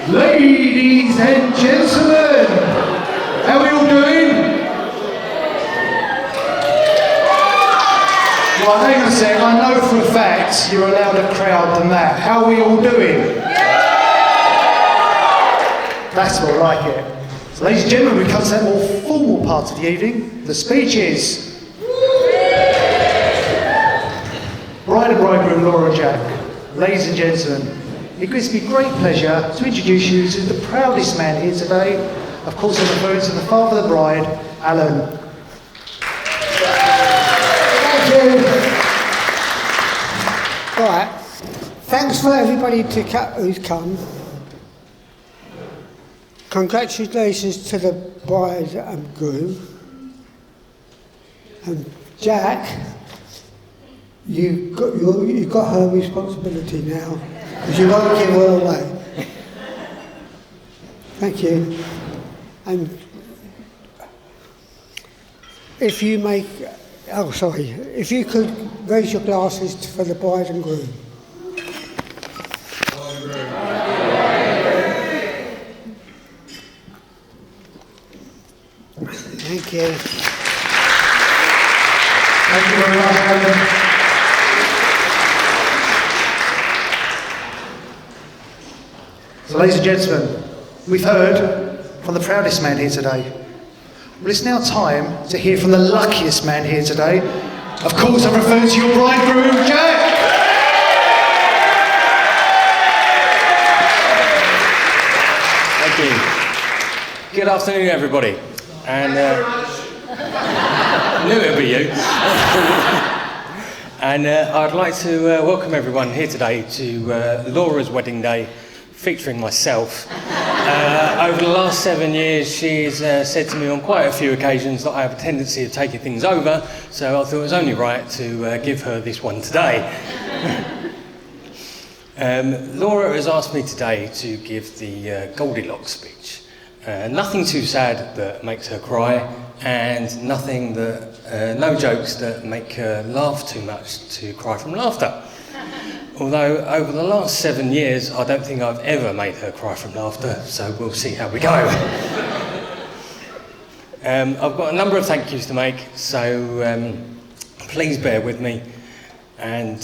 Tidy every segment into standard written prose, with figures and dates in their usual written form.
Ladies and gentlemen, how are we all doing? Well, hang on a sec, I know for a fact you're a louder crowd than that. How are we all doing? That's more like it. So, ladies and gentlemen, we come to that more formal part of the evening. The speeches. Bride and bridegroom Laura and Jack. Ladies and gentlemen, it gives me great pleasure to introduce you to the proudest man here today. Of course, I'm referring to the father of the bride, Alan. Thank you. Right. Thanks for everybody who's come. Congratulations to the bride and groom. And Jack, you got her responsibility now, because you won't give her away. Thank you. And if you if you could raise your glasses for the bride and groom. Thank you. Thank you very much, Alan. So, ladies and gentlemen, we've heard from the proudest man here today. Well, it's now time to hear from the luckiest man here today. Of course, I'm referring to your bridegroom, Jack. Thank you. Good afternoon, everybody. And knew it'd be you. And I'd like to welcome everyone here today to Laura's wedding day, featuring myself. Over the last 7 years, she's said to me on quite a few occasions that I have a tendency of taking things over, so I thought it was only right to give her this one today. Laura has asked me today to give the Goldilocks speech. Nothing too sad that makes her cry, and no jokes that make her laugh too much to cry from laughter. Although over the last 7 years, I don't think I've ever made her cry from laughter, so we'll see how we go. I've got a number of thank yous to make, so please bear with me. And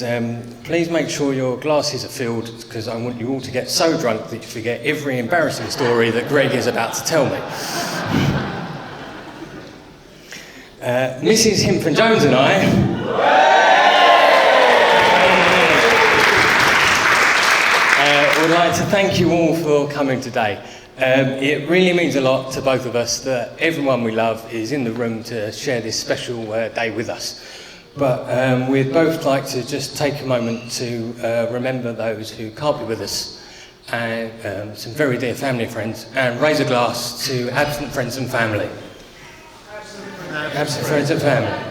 please make sure your glasses are filled, because I want you all to get so drunk that you forget every embarrassing story that Greg is about to tell me. Mrs. Himpton-Jones and I would like to thank you all for coming today. It really means a lot to both of us that everyone we love is in the room to share this special day with us. But we'd both like to just take a moment to remember those who can't be with us, and some very dear family friends, and raise a glass to absent friends and family. Absent friends and family.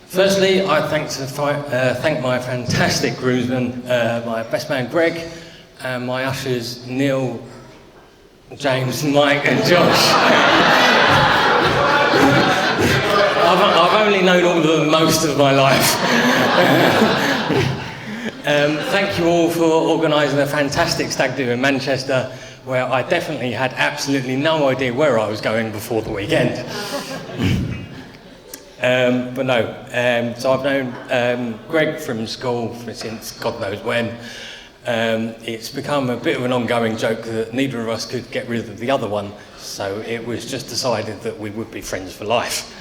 Firstly, I'd thank my fantastic groomsmen, my best man Greg, and my ushers Neil, James, Mike and Josh. I've only known all of them most of my life. Thank you all for organising a fantastic stag do in Manchester, where I definitely had absolutely no idea where I was going before the weekend. So I've known Greg from school since God knows when. It's become a bit of an ongoing joke that neither of us could get rid of the other one, so it was just decided that we would be friends for life.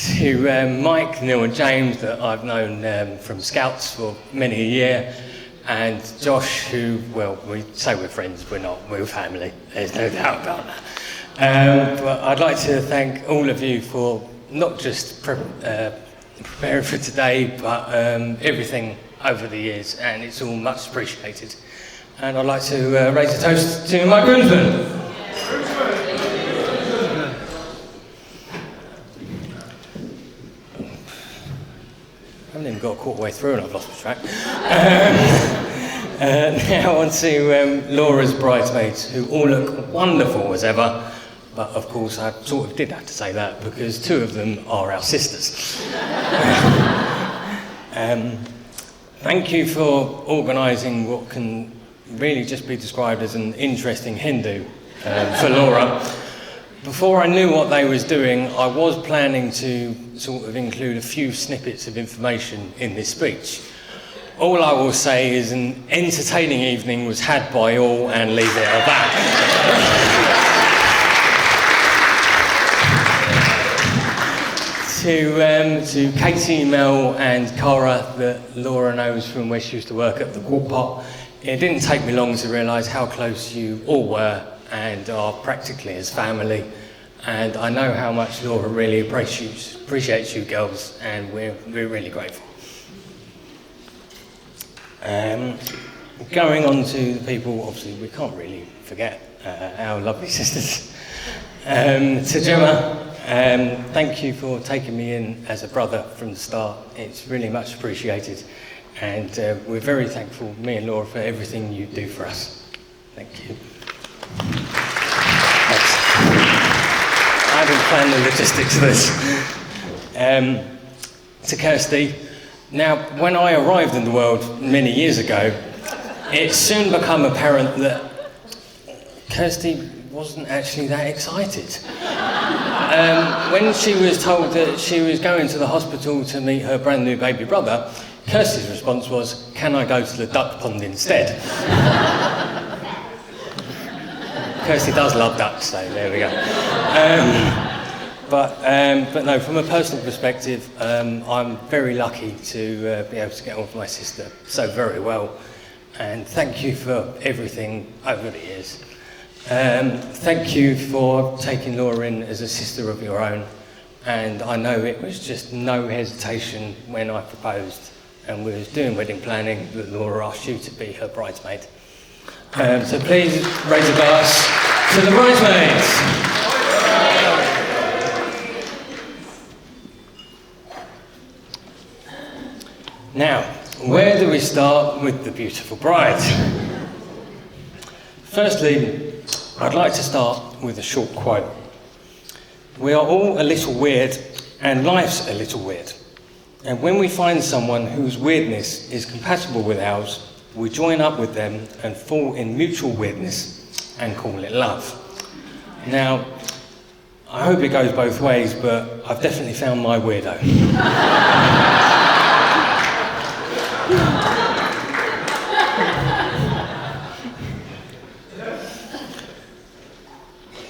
To Mike, Neil and James, that I've known from Scouts for many a year, and Josh, who, well, we say we're friends, we're not, we're family, there's no doubt about that. But I'd like to thank all of you for not just preparing for today, but everything over the years, and it's all much appreciated. And I'd like to raise a toast to my groomsmen. I haven't even got a quarter way through and I've lost my track. Now on to Laura's bridesmaids, who all look wonderful as ever. But of course I sort of did have to say that because two of them are our sisters. thank you for organising what can really just be described as an interesting Hindu for Laura. Before I knew what they was doing, I was planning to sort of include a few snippets of information in this speech. All I will say is an entertaining evening was had by all, and leave it at that. To Katie, Mel and Cara, that Laura knows from where she used to work at the Quart Pot, it didn't take me long to realise how close you all were and are practically as family. And I know how much Laura really appreciates you girls, and we're really grateful. Going on to the people, obviously we can't really forget our lovely sisters. To Gemma, thank you for taking me in as a brother from the start. It's really much appreciated, and we're very thankful, me and Laura, for everything you do for us. Thank you. Thanks. I didn't plan the logistics of this. To Kirsty, now when I arrived in the world many years ago, it soon became apparent that Kirsty wasn't actually that excited. When she was told that she was going to the hospital to meet her brand new baby brother, Kirsty's response was, "Can I go to the duck pond instead?" Kirsty does love ducks, so there we go. But no, from a personal perspective, I'm very lucky to be able to get on with my sister so very well. And thank you for everything over the years. Thank you for taking Laura in as a sister of your own. And I know it was just no hesitation when I proposed and we was doing wedding planning that Laura asked you to be her bridesmaid. So please raise a glass to the bridesmaids. Now, where do we start with the beautiful bride? Firstly, I'd like to start with a short quote. We are all a little weird, and life's a little weird. And when we find someone whose weirdness is compatible with ours, we join up with them and fall in mutual weirdness and call it love. Now, I hope it goes both ways, but I've definitely found my weirdo.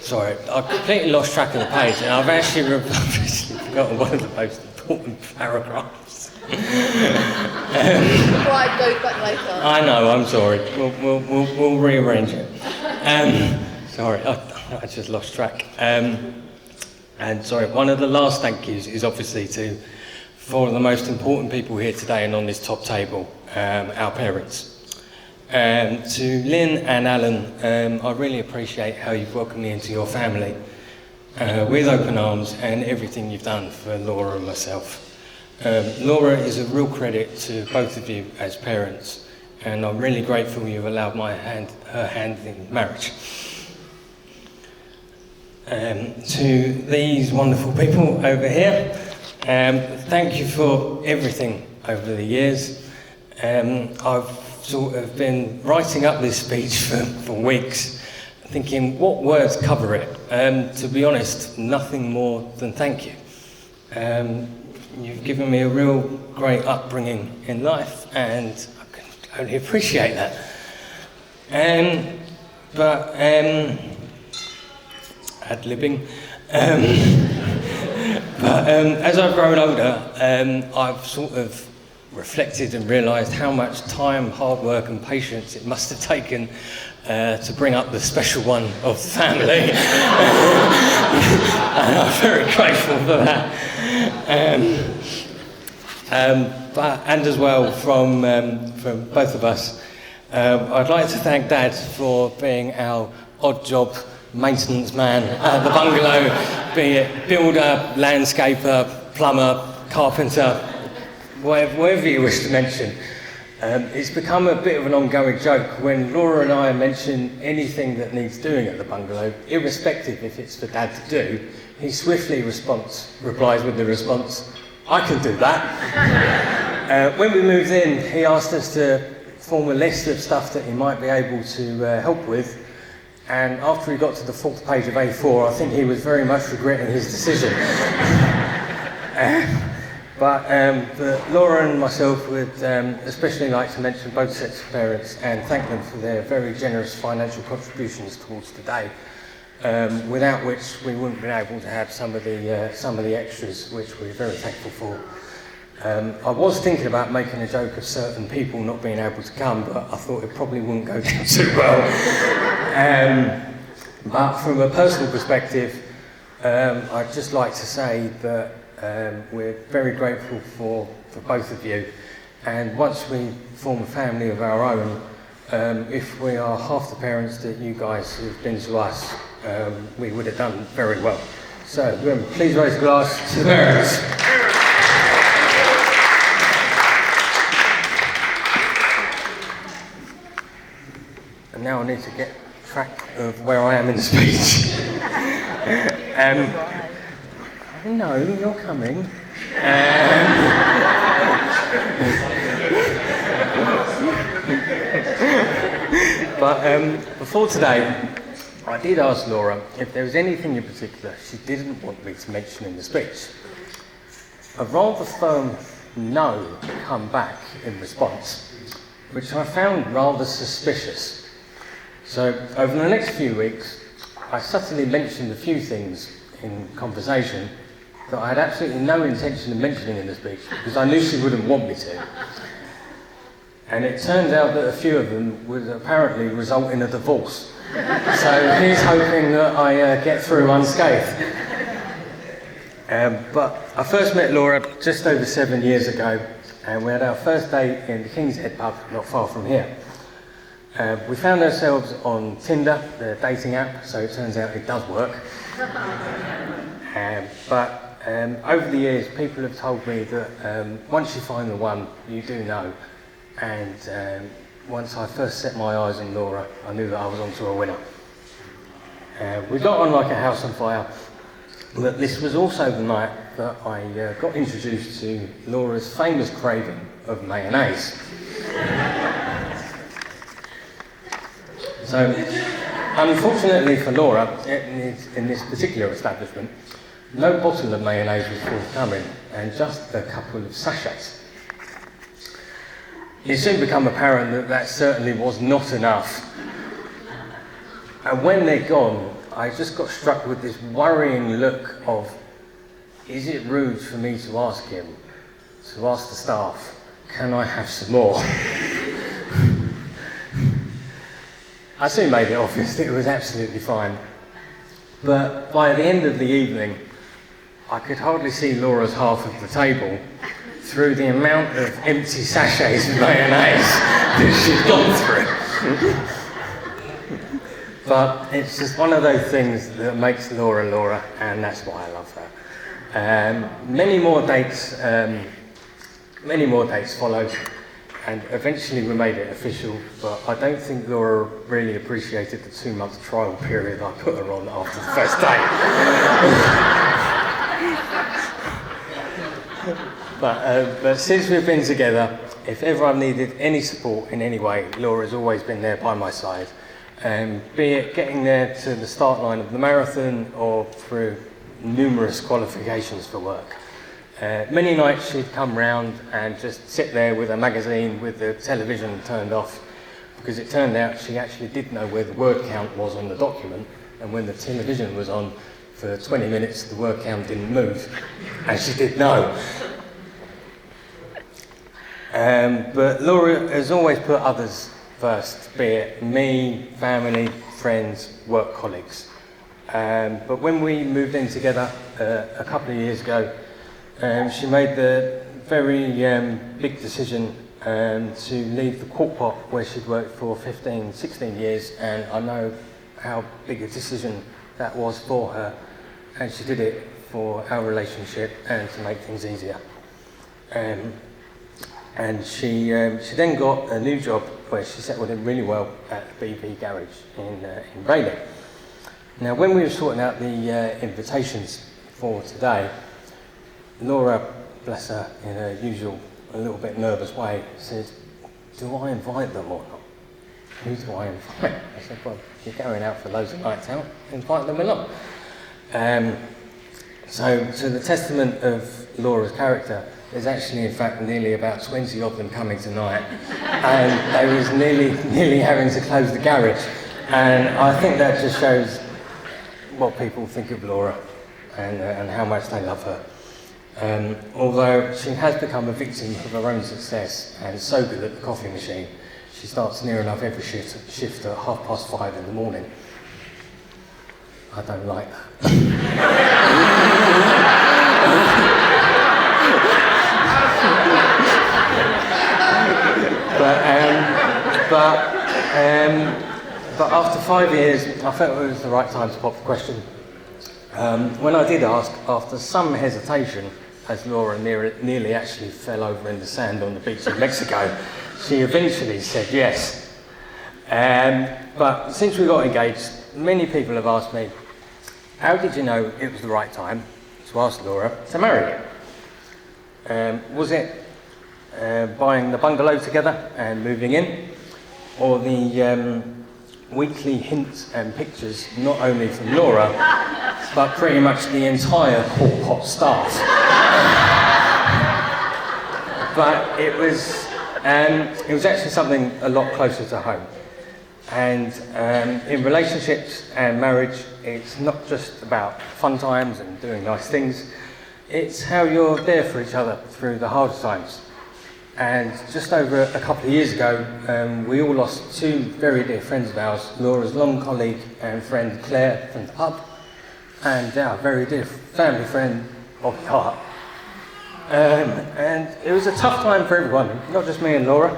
Sorry, I completely lost track of the page, and I've actually forgotten one of the most important paragraphs. Right, go back later. I know, I'm sorry. We'll rearrange it. Sorry, I just lost track. And sorry, one of the last thank yous is obviously to four of the most important people here today and on this top table, our parents. To Lynn and Alan, I really appreciate how you've welcomed me into your family with open arms and everything you've done for Laura and myself. Laura is a real credit to both of you as parents, and I'm really grateful you've allowed her hand in marriage. To these wonderful people over here, thank you for everything over the years. I've sort of been writing up this speech for weeks, thinking what words cover it. To be honest, nothing more than thank you. You've given me a real great upbringing in life, and I can only appreciate that. Ad-libbing. But as I've grown older, I've sort of reflected and realised how much time, hard work and patience it must have taken to bring up the special one of the family. And I'm very grateful for that. And as well from both of us, I'd like to thank Dad for being our odd job maintenance man at the bungalow, be it builder, landscaper, plumber, carpenter, whatever you wish to mention. It's become a bit of an ongoing joke when Laura and I mention anything that needs doing at the bungalow, irrespective if it's for Dad to do, he swiftly replies with the response, "I can do that." When we moved in, he asked us to form a list of stuff that he might be able to help with. And after he got to the 4th page of A4, I think he was very much regretting his decision. But Laura and myself would especially like to mention both sets of parents and thank them for their very generous financial contributions towards today, without which we wouldn't have been able to have some of the extras, which we're very thankful for. I was thinking about making a joke of certain people not being able to come, but I thought it probably wouldn't go down too well. But from a personal perspective, I'd just like to say that we're very grateful for both of you. And once we form a family of our own, if we are half the parents that you guys have been to us, we would have done very well. So please raise a glass to the parents. And now I need to get track of where I am in the speech. No, you're coming. But before today, I did ask Laura if there was anything in particular she didn't want me to mention in the speech. A rather firm no come back in response, which I found rather suspicious. So over the next few weeks, I subtly mentioned a few things in conversation that I had absolutely no intention of mentioning in the speech because I knew she wouldn't want me to. And it turns out that a few of them would apparently result in a divorce. So he's hoping that I get through unscathed. But I first met Laura just over 7 years ago, and we had our first date in the King's Head pub, not far from here. We found ourselves on Tinder, the dating app, so it turns out it does work. But over the years, people have told me that once you find the one, you do know. And once I first set my eyes on Laura, I knew that I was onto a winner. We got on like a house on fire, but this was also the night that I got introduced to Laura's famous craving of mayonnaise. So, unfortunately for Laura, in this particular establishment, no bottle of mayonnaise was forthcoming, and just a couple of sachets. It soon became apparent that that certainly was not enough. And when they're gone, I just got struck with this worrying look of, is it rude for me to ask him, to ask the staff, can I have some more? I soon made it obvious that it was absolutely fine. But by the end of the evening, I could hardly see Laura's half of the table through the amount of empty sachets of mayonnaise that she'd gone through. But it's just one of those things that makes Laura Laura, and that's why I love her. Many more dates followed, and eventually we made it official, but I don't think Laura really appreciated the 2-month trial period I put her on after the first date. But since we've been together, if ever I've needed any support in any way, Laura's always been there by my side. Be it getting there to the start line of the marathon or through numerous qualifications for work. Many nights she'd come round and just sit there with a magazine with the television turned off, because it turned out she actually did know where the word count was on the document, and when the television was on for 20 minutes the word count didn't move, and she did know. But Laura has always put others first, be it me, family, friends, work colleagues. But when we moved in together a couple of years ago, she made the very big decision to leave the Cork Pot where she'd worked for 15, 16 years, and I know how big a decision that was for her, and she did it for our relationship and to make things easier. And she then got a new job where she settled in really well at the BV Garage in Rayleigh. Now, when we were sorting out the invitations for today, Laura, bless her, in her usual a little bit nervous way, said, do I invite them or not? Who do I invite? I said, well, you're going out for loads of nights out, invite them along. So to the testament of Laura's character, there's actually in fact nearly about 20 of them coming tonight, and they was nearly having to close the garage. And I think that just shows what people think of Laura and how much they love her. Although she has become a victim of her own success and so good at the coffee machine, she starts near enough every shift at 5:30 in the morning. I don't like that. But after 5 years, I felt it was the right time to pop the question. When I did ask, after some hesitation, as Laura nearly actually fell over in the sand on the beach of Mexico, she eventually said yes. But since we got engaged, many people have asked me, how did you know it was the right time to ask Laura to marry you? Was it buying the bungalow together and moving in, or the weekly hints and pictures not only from Laura, but pretty much the entire Quart Pot staff? But it was actually something a lot closer to home. And in relationships and marriage, it's not just about fun times and doing nice things, it's how you're there for each other through the hard times. And just over a couple of years ago, we all lost two very dear friends of ours, Laura's long colleague and friend Claire from the pub, and our very dear family friend Bobby Hart. And it was a tough time for everyone, not just me and Laura.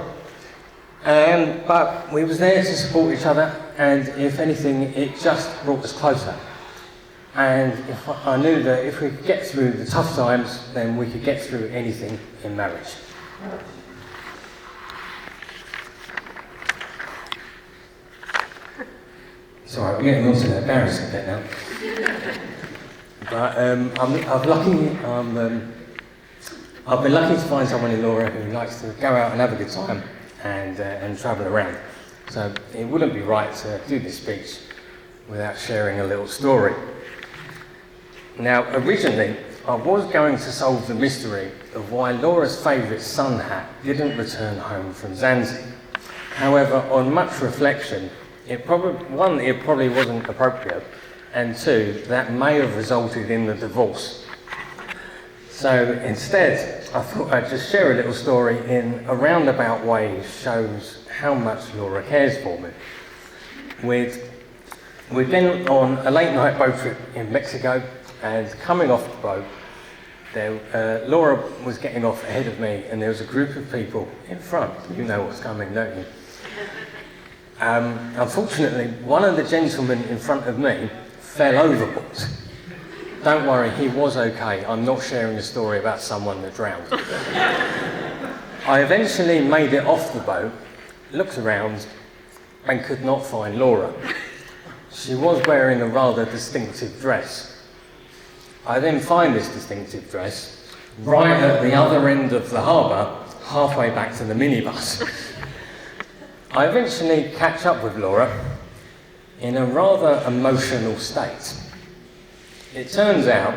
But we was there to support each other, and if anything, it just brought us closer. And I knew that if we could get through the tough times, then we could get through anything in marriage. Sorry, we're getting on to the embarrassing bit now. But I've been lucky to find someone in Laura who likes to go out and have a good time and travel around. So it wouldn't be right to do this speech without sharing a little story. Now, originally, I was going to solve the mystery of why Laura's favourite sun hat didn't return home from Zanzibar. However, on much reflection, it probably wasn't appropriate, and two, that may have resulted in the divorce. So instead, I thought I'd just share a little story in a roundabout way shows how much Laura cares for me. We'd been on a late night boat trip in Mexico, and coming off the boat, Laura was getting off ahead of me, and there was a group of people in front. You know what's coming, don't you? Unfortunately, one of the gentlemen in front of me fell overboard. Don't worry, he was okay. I'm not sharing a story about someone that drowned. I eventually made it off the boat, looked around, and could not find Laura. She was wearing a rather distinctive dress. I then find this distinctive dress right at the other end of the harbour, halfway back to the minibus. I eventually catch up with Laura in a rather emotional state. It turns out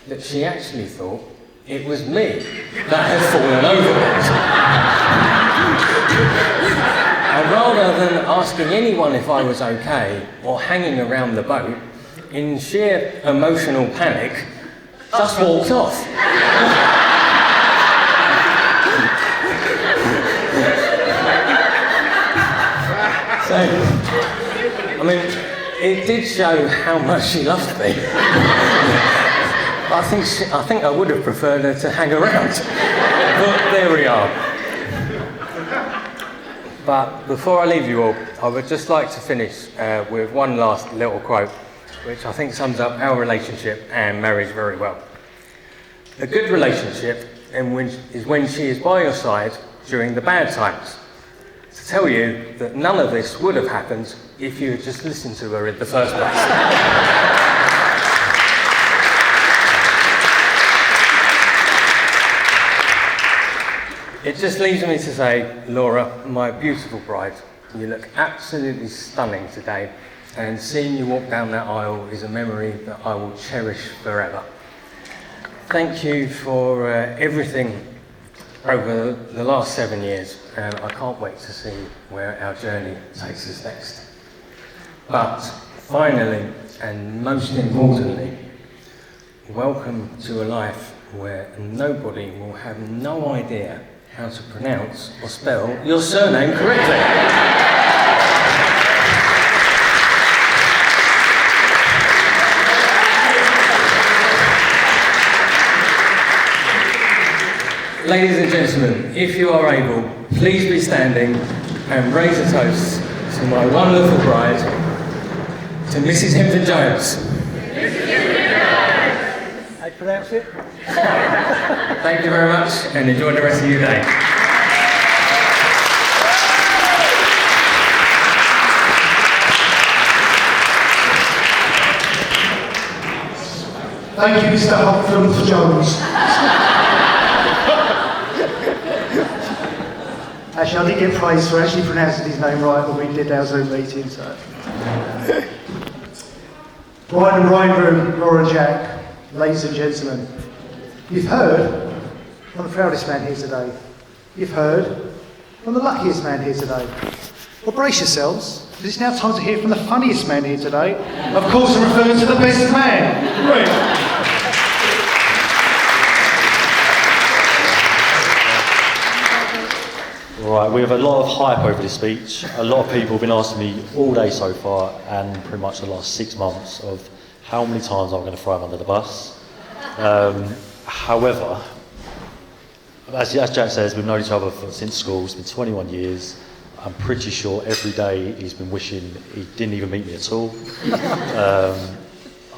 that she actually thought it was me that had fallen overboard. And rather than asking anyone if I was okay or hanging around the boat, in sheer emotional panic, just walked off. So, I mean, it did show how much she loved me. I think I would have preferred her to hang around. But there we are. But before I leave you all, I would just like to finish with one last little quote, which I think sums up our relationship and marriage very well. A good relationship is when she is by your side during the bad times, to tell you that none of this would have happened if you had just listened to her in the first place. It just leaves me to say, Laura, my beautiful bride, you look absolutely stunning today, and seeing you walk down that aisle is a memory that I will cherish forever. Thank you for everything over the last 7 years, and I can't wait to see where our journey takes us next. But finally, and most importantly, welcome to a life where nobody will have no idea how to pronounce or spell your surname correctly. Ladies and gentlemen, if you are able, please be standing and raise a toast to my wonderful bride, to Mrs. Hempton-Jones. I pronounce it? Thank you very much, and enjoy the rest of your day. Thank you, Mr. Hopkins-Jones. Actually, I did get praise for actually pronouncing his name right when we did our Zoom meeting, so. Bride and bridegroom, Laura and Jack, ladies and gentlemen, you've heard from the proudest man here today. You've heard from the luckiest man here today. Well, brace yourselves, because it's now time to hear from the funniest man here today. Of course, I'm referring to the best man. Right. Right, we have a lot of hype over this speech. A lot of people have been asking me all day so far, and pretty much the last 6 months, of how many times I'm going to throw him under the bus. However, as Jack says, we've known each other since school. It's been 21 years. I'm pretty sure every day he's been wishing he didn't even meet me at all.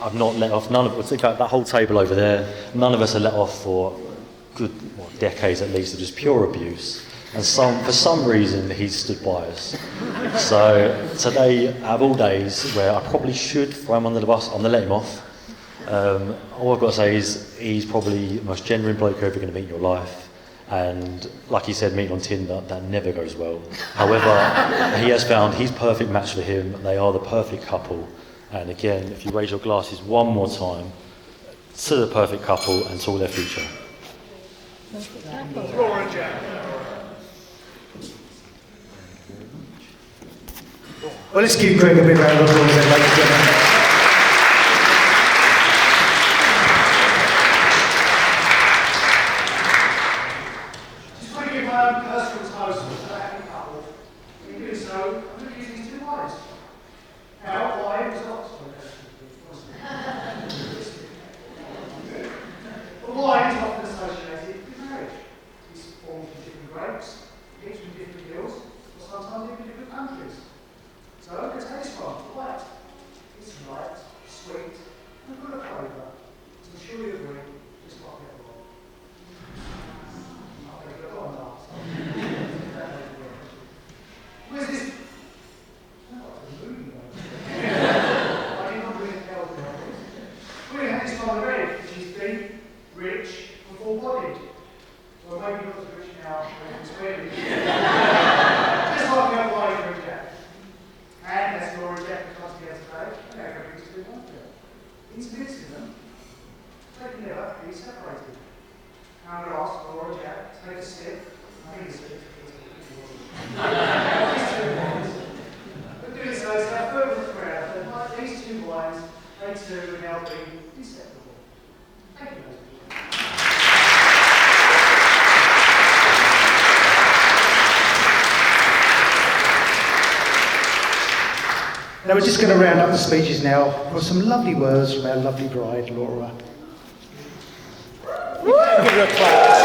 I've not let off, none of us, in fact, that whole table over there, none of us are let off for good decades at least of just pure abuse. And for some reason, he's stood by us. So today, out of all days where I probably should throw him under the bus, I'm going to let him off. All I've got to say is he's probably the most genuine bloke you're ever going to meet in your life. And like he said, meeting on Tinder, that never goes well. However, he has found his perfect match for him. They are the perfect couple. And again, if you raise your glasses one more time to the perfect couple and to all their future. Laura and Jack. Well, let's give Greg a big round of applause then, ladies and gentlemen. Just want to give my own personal toast to the happy couple. In doing so, I'm going to use these two wines. Now, wine was Oxford. The wine is often associated with marriage. It's formed from different grapes, picked from different hills, or sometimes even different countries. So, let's taste one. White. It's light, sweet, and full of flavour. As I'm sure you agree, just like everyone. I'll take it on last. Where's this? Oh, it's a movie. I did not really tell you about this. We have this one red, which is deep, rich, and full-bodied. Well, maybe not as rich now, but it's really. Just like the other wine for Jack. And as Laura and Jack comes together today, they have everything to do one together. In mixing them, they can never be separated. Now I'm going to ask Laura and Jack to take a sip. I think it's a sip. But doing so is our further prayer that like these two wines, they too will now be inseparable. Thank you, ladies and gentlemen. Now we're just going to round up the speeches now with some lovely words from our lovely bride, Laura. Give her a clap.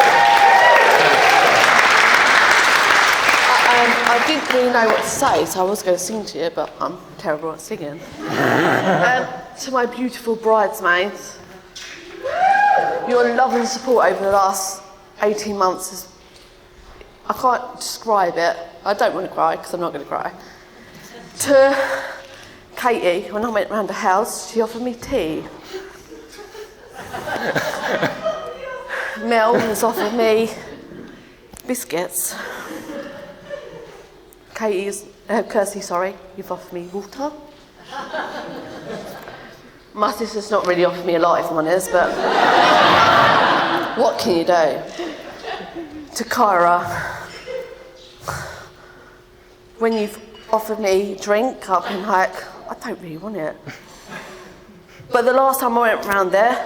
I didn't really know what to say, so I was going to sing to you, but I'm terrible at singing. To my beautiful bridesmaids, your love and support over the last 18 months is... I can't describe it. I don't want to cry, because I'm not going to cry. To Katie, when I went round the house, she offered me tea. Mel has offered me biscuits. Kirsty, you've offered me water. My sister's not really offered me a lot, if I'm honest, but what can you do? To Kyra, when you've offered me a drink, I've been like, I don't really want it. But the last time I went round there,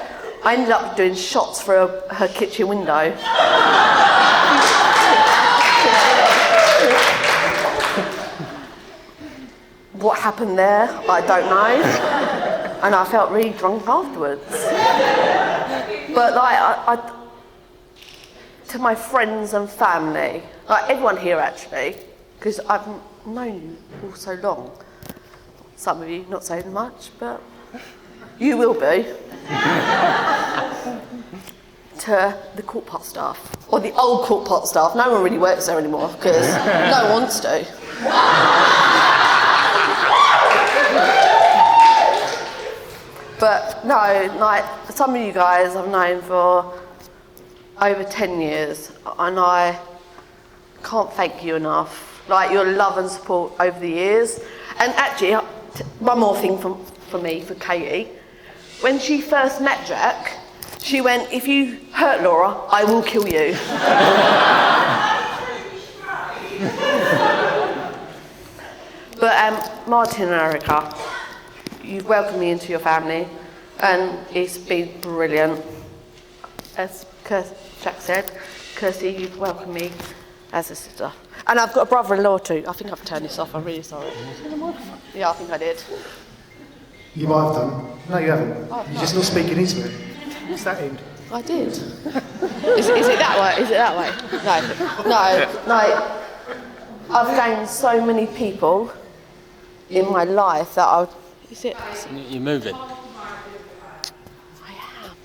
I ended up doing shots through her kitchen window. What happened there, I don't know. And I felt really drunk afterwards. But like, to my friends and family, like everyone here actually, because I've known you all so long. Some of you not so much, but you will be. To the court pot staff, or the old court pot staff. No one really works there anymore because no one wants to. But no, like some of you guys I've known for over 10 years, and I can't thank you enough. Like your love and support over the years. And actually, one more thing for me, for Katie. When she first met Jack, she went, if you hurt Laura, I will kill you. But Martin and Erica, you've welcomed me into your family, and it's been brilliant. As Jack said, Kirsty, you've welcomed me as a sister. And I've got a brother-in-law too. I think I've turned this off, I'm really sorry. Yeah, I think I did. You might have done. No, you haven't. You're just not speaking into it. What's that end? I did. Is it that way? Is it that way? No. I've gained so many people in my life that Is it? You're moving. I am.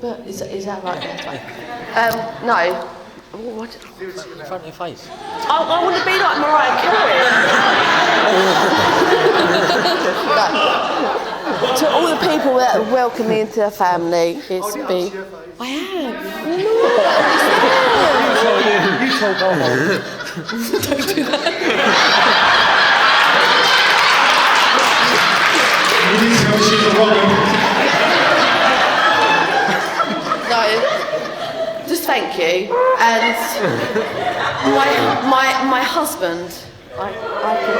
But is that right? No. What? In front of your face. I want to be like Mariah Carey. No. To all the people that welcome me into their family, it's been. I am. You told Bobo. Don't do that. You didn't tell me she's a woman. No. Just thank you. And my husband, I can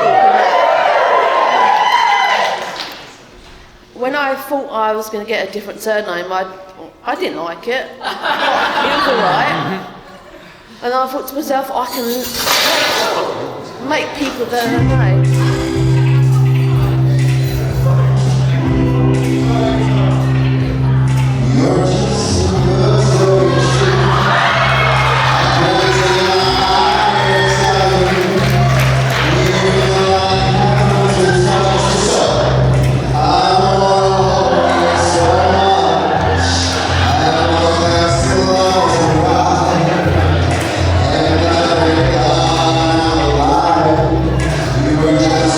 when I thought I was going to get a different surname, I didn't like it. It was alright. And I thought to myself, I can make people that I know. You were just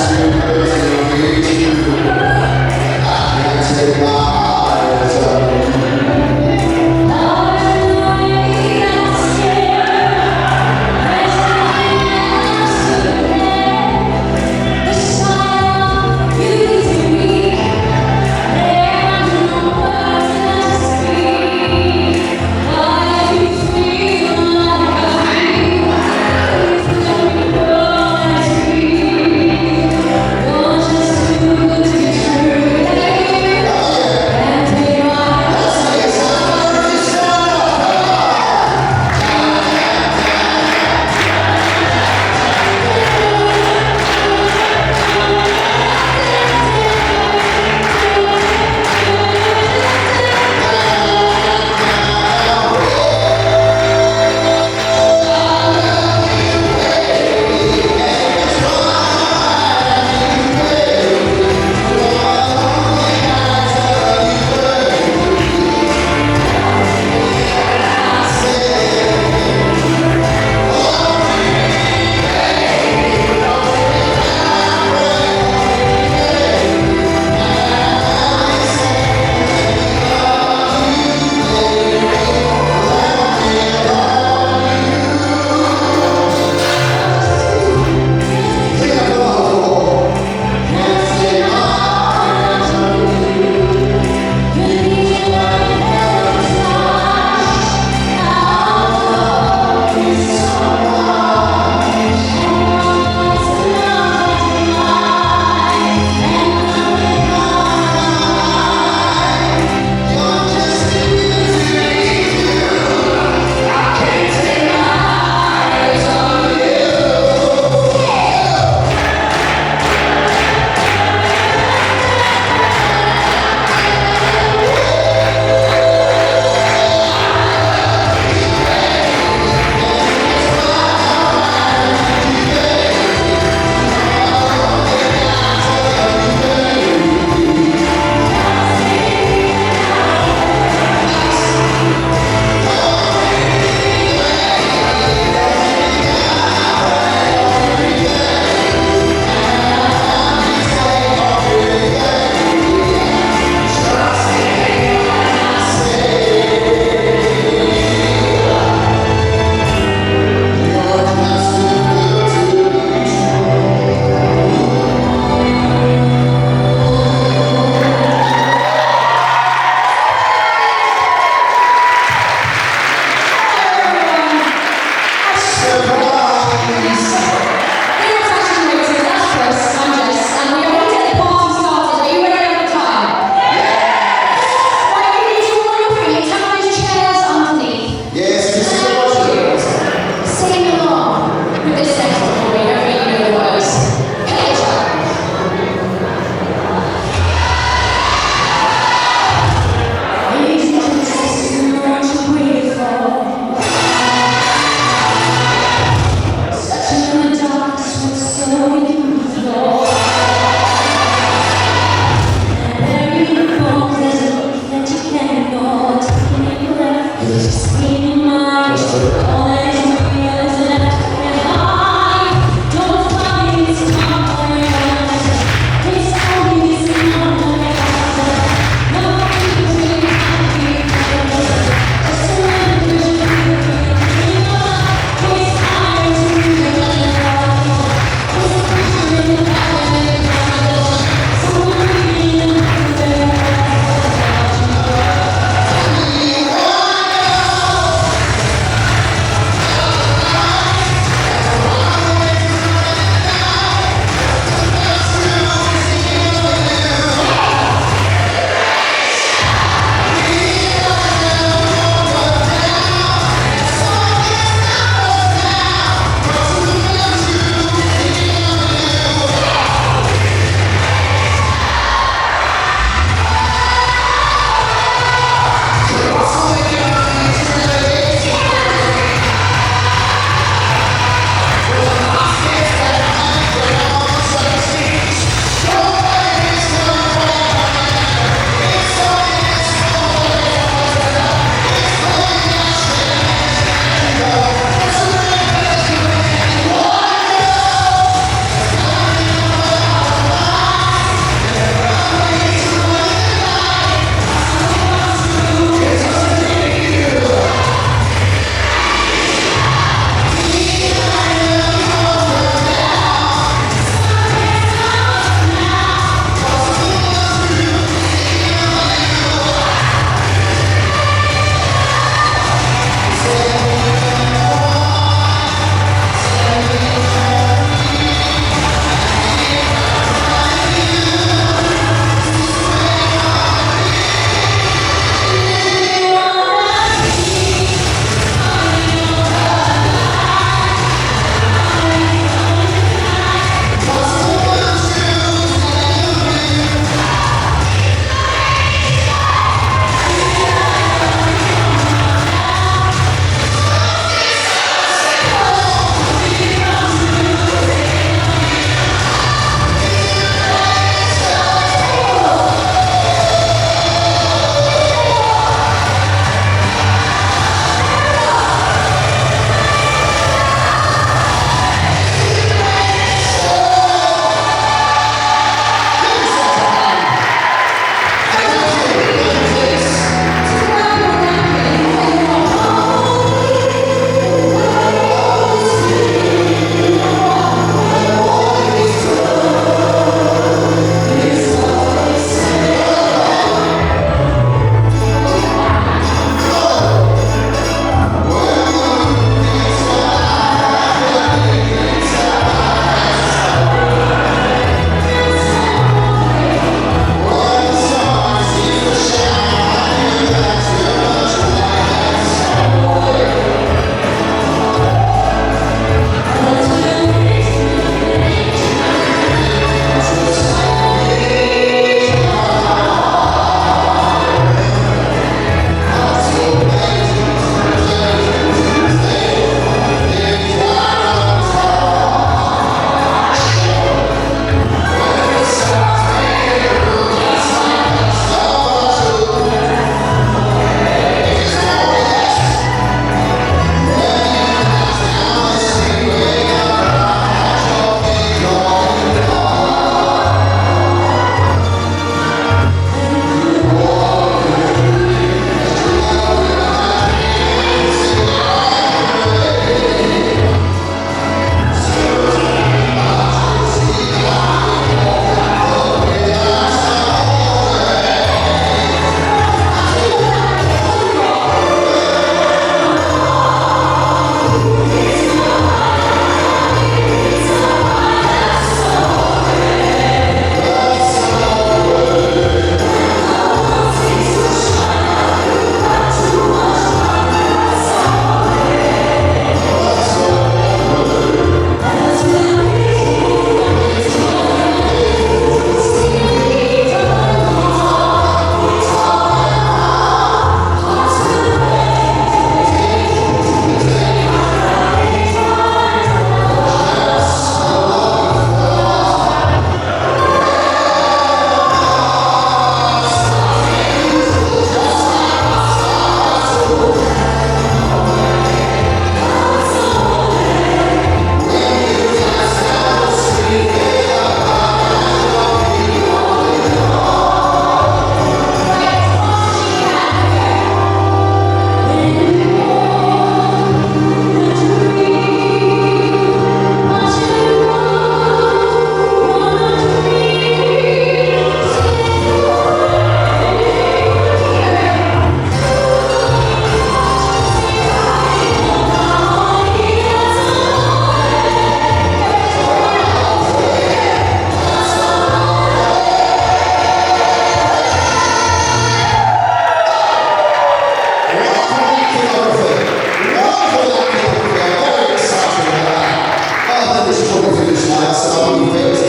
last week,